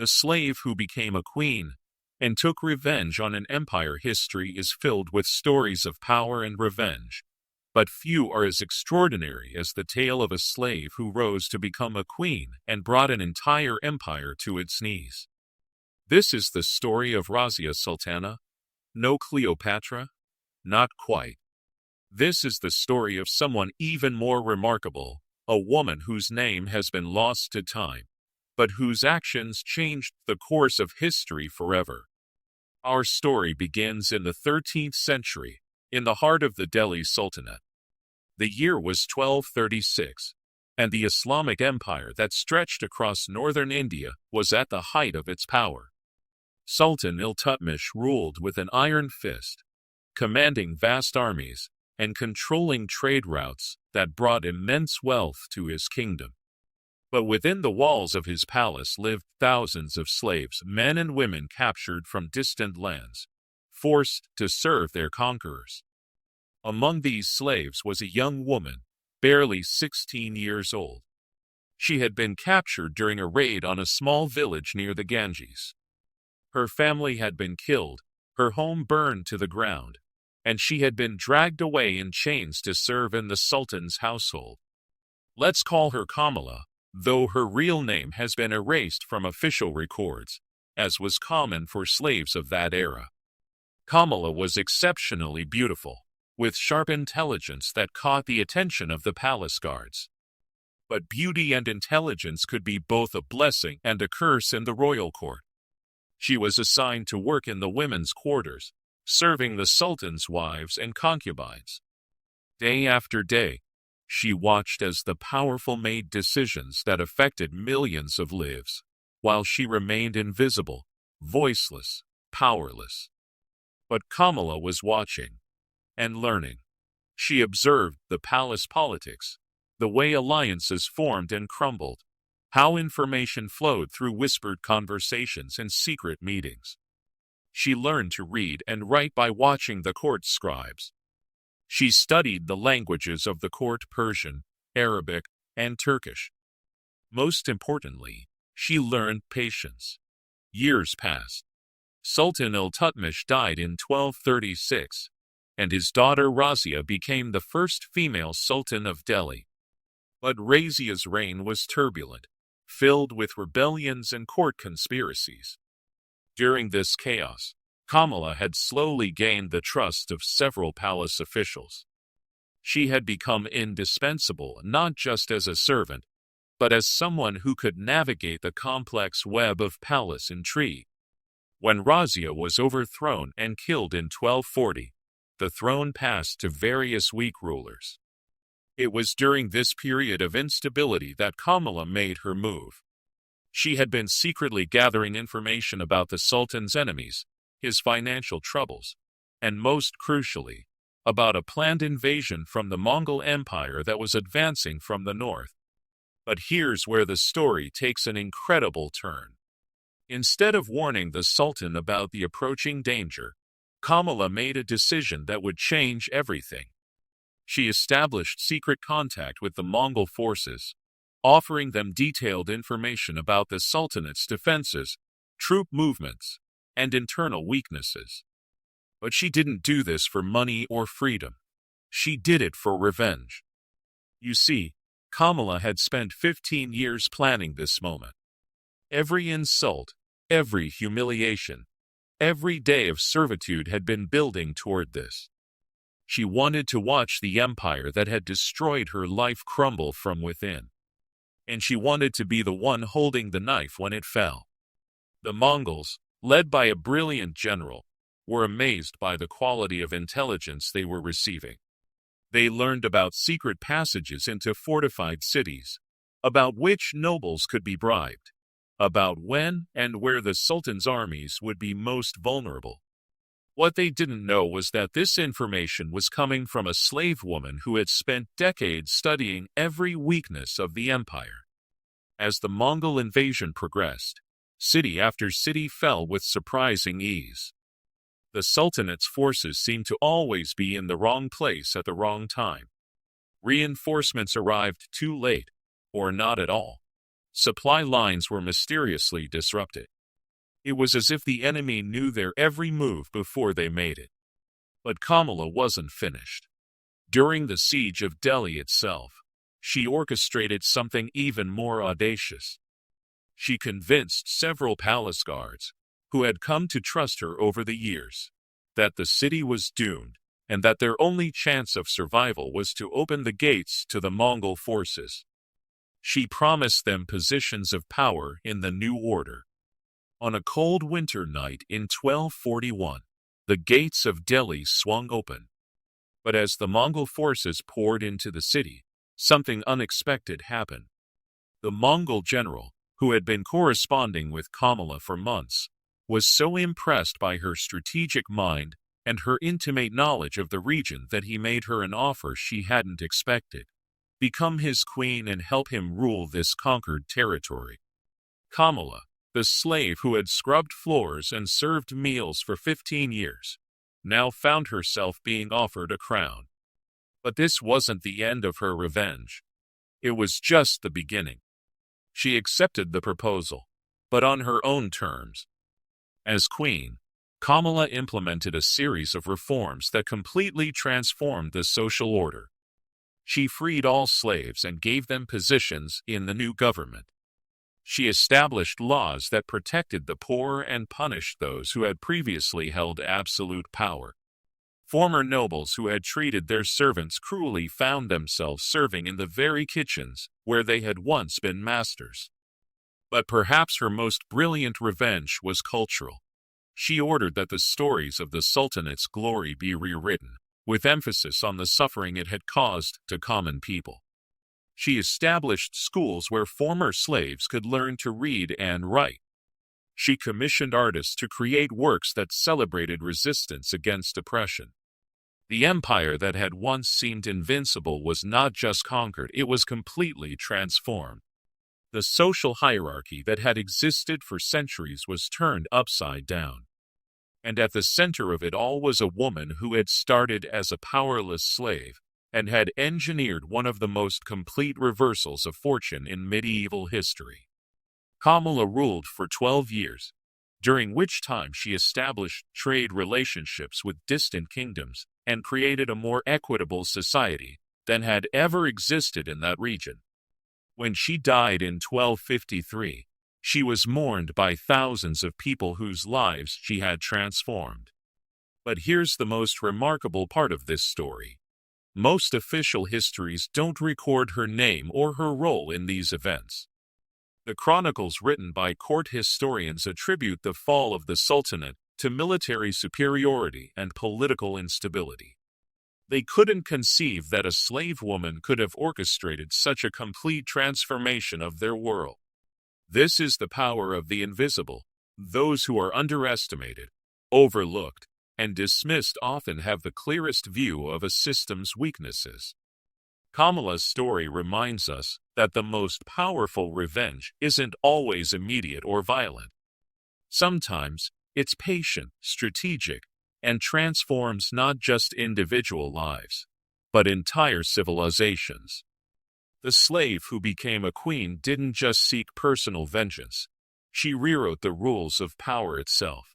The slave who became a queen and took revenge on an empire. History is filled with stories of power and revenge, but few are as extraordinary as the tale of a slave who rose to become a queen and brought an entire empire to its knees. This is the story of Razia Sultana. No Cleopatra? Not quite. This is the story of someone even more remarkable, a woman whose name has been lost to time, but whose actions changed the course of history forever. Our story begins in the 13th century, in the heart of the Delhi Sultanate. The year was 1236, and the Islamic Empire that stretched across northern India was at the height of its power. Sultan Iltutmish ruled with an iron fist, commanding vast armies and controlling trade routes that brought immense wealth to his kingdom. But within the walls of his palace lived thousands of slaves, men and women captured from distant lands, forced to serve their conquerors. Among these slaves was a young woman, barely 16 years old. She had been captured during a raid on a small village near the Ganges. Her family had been killed, her home burned to the ground, and she had been dragged away in chains to serve in the Sultan's household. Let's call her Kamala, though her real name has been erased from official records, as was common for slaves of that era. Kamala was exceptionally beautiful, with sharp intelligence that caught the attention of the palace guards. But beauty and intelligence could be both a blessing and a curse in the royal court. She was assigned to work in the women's quarters, serving the Sultan's wives and concubines. Day after day, she watched as the powerful made decisions that affected millions of lives, while she remained invisible, voiceless, powerless. But Kamala was watching and learning. She observed the palace politics, the way alliances formed and crumbled, how information flowed through whispered conversations and secret meetings. She learned to read and write by watching the court scribes. She studied the languages of the court: Persian, Arabic, and Turkish. Most importantly, she learned patience. Years passed. Sultan Iltutmish died in 1236, and his daughter Razia became the first female sultan of Delhi. But Razia's reign was turbulent, filled with rebellions and court conspiracies. During this chaos, Kamala had slowly gained the trust of several palace officials. She had become indispensable not just as a servant, but as someone who could navigate the complex web of palace intrigue. When Razia was overthrown and killed in 1240, the throne passed to various weak rulers. It was during this period of instability that Kamala made her move. She had been secretly gathering information about the Sultan's enemies, his financial troubles, and most crucially, about a planned invasion from the Mongol Empire that was advancing from the north. But here's where the story takes an incredible turn. Instead of warning the Sultan about the approaching danger, Kamala made a decision that would change everything. She established secret contact with the Mongol forces, offering them detailed information about the Sultanate's defenses, troop movements, and internal weaknesses. But she didn't do this for money or freedom. She did it for revenge. You see, Kamala had spent 15 years planning this moment. Every insult, every humiliation, every day of servitude had been building toward this. She wanted to watch the empire that had destroyed her life crumble from within. And she wanted to be the one holding the knife when it fell. The Mongols, led by a brilliant general, were amazed by the quality of intelligence they were receiving. They learned about secret passages into fortified cities, about which nobles could be bribed, about when and where the Sultan's armies would be most vulnerable. What they didn't know was that this information was coming from a slave woman who had spent decades studying every weakness of the empire. As the Mongol invasion progressed, city after city fell with surprising ease. The Sultanate's forces seemed to always be in the wrong place at the wrong time. Reinforcements arrived too late, or not at all. Supply lines were mysteriously disrupted. It was as if the enemy knew their every move before they made it. But Kamala wasn't finished. During the siege of Delhi itself, she orchestrated something even more audacious. She convinced several palace guards, who had come to trust her over the years, that the city was doomed, and that their only chance of survival was to open the gates to the Mongol forces. She promised them positions of power in the new order. On a cold winter night in 1241, the gates of Delhi swung open. But as the Mongol forces poured into the city, something unexpected happened. The Mongol general, who had been corresponding with Kamala for months, was so impressed by her strategic mind and her intimate knowledge of the region that he made her an offer she hadn't expected: become his queen and help him rule this conquered territory. Kamala, the slave who had scrubbed floors and served meals for 15 years, now found herself being offered a crown. But this wasn't the end of her revenge. It was just the beginning. She accepted the proposal, but on her own terms. As queen, Kamala implemented a series of reforms that completely transformed the social order. She freed all slaves and gave them positions in the new government. She established laws that protected the poor and punished those who had previously held absolute power. Former nobles who had treated their servants cruelly found themselves serving in the very kitchens where they had once been masters. But perhaps her most brilliant revenge was cultural. She ordered that the stories of the Sultanate's glory be rewritten, with emphasis on the suffering it had caused to common people. She established schools where former slaves could learn to read and write. She commissioned artists to create works that celebrated resistance against oppression. The empire that had once seemed invincible was not just conquered, it was completely transformed. The social hierarchy that had existed for centuries was turned upside down. And at the center of it all was a woman who had started as a powerless slave and had engineered one of the most complete reversals of fortune in medieval history. Kamala ruled for 12 years, during which time she established trade relationships with distant kingdoms and created a more equitable society than had ever existed in that region. When she died in 1253, she was mourned by thousands of people whose lives she had transformed. But here's the most remarkable part of this story. Most official histories don't record her name or her role in these events. The chronicles written by court historians attribute the fall of the Sultanate to military superiority and political instability. They couldn't conceive that a slave woman could have orchestrated such a complete transformation of their world. This is the power of the invisible. Those who are underestimated, overlooked, and dismissed often have the clearest view of a system's weaknesses. Kamala's story reminds us that the most powerful revenge isn't always immediate or violent. Sometimes, it's patient, strategic, and transforms not just individual lives, but entire civilizations. The slave who became a queen didn't just seek personal vengeance. She rewrote the rules of power itself.